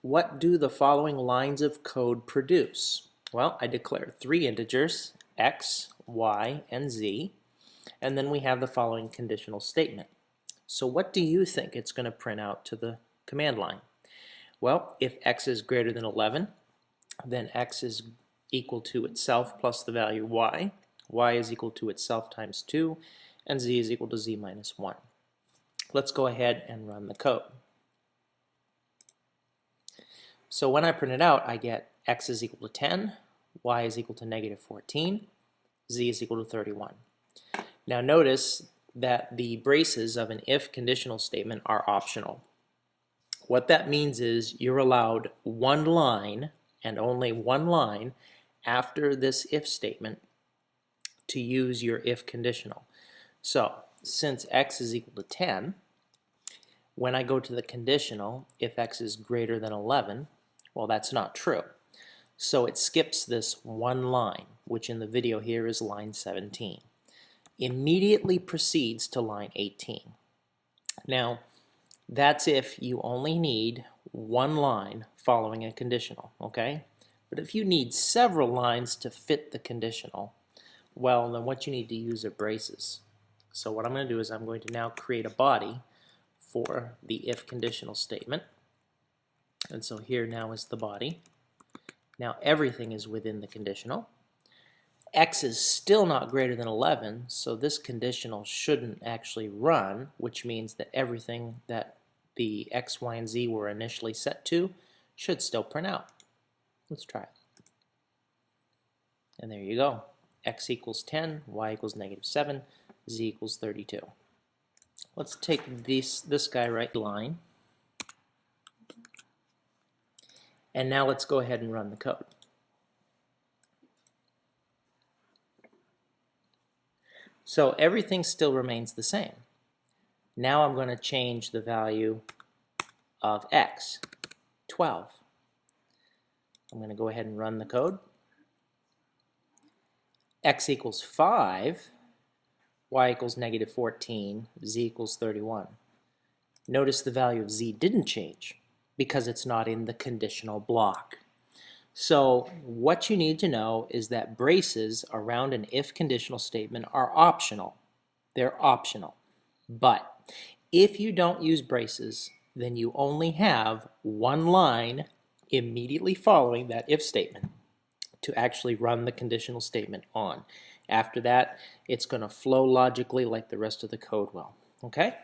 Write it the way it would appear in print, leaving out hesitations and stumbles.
What do the following lines of code produce? Well, I declare three integers, x, y, and z, and then we have the following conditional statement. So what do you think it's going to print out to the command line? Well, if x is greater than 11, then x is equal to itself plus the value y is equal to itself times 2, and z is equal to z minus 1. Let's go ahead and run the code. So when I print it out, I get x is equal to 10, y is equal to negative 14, z is equal to 31. Now notice that the braces of an if conditional statement are optional. What that means is you're allowed one line and only one line after this if statement to use your if conditional. So since x is equal to 10, when I go to the conditional, if x is greater than 11, well, that's not true. So it skips this one line, which in the video here is line 17. Immediately proceeds to line 18. Now, that's if you only need one line following a conditional, okay? But if you need several lines to fit the conditional, well, then what you need to use are braces. So what I'm going to do is I'm going to now create a body for the if conditional statement. And so here now is the body. Now everything is within the conditional. X is still not greater than 11, so this conditional shouldn't actually run, which means that everything that the x, y, and z were initially set to should still print out. Let's try it. And there you go. X equals 10, y equals negative 7, z equals 32. Let's take this guy right line. And now let's go ahead and run the code. So everything still remains the same. Now I'm going to change the value of x, 12. I'm going to go ahead and run the code. X equals 5, y equals negative 14, z equals 31. Notice the value of z didn't change because it's not in the conditional block. So what you need to know is that braces around an if conditional statement are optional. They're optional. But if you don't use braces, then you only have one line immediately following that if statement to actually run the conditional statement on. After that, it's going to flow logically like the rest of the code will. Okay?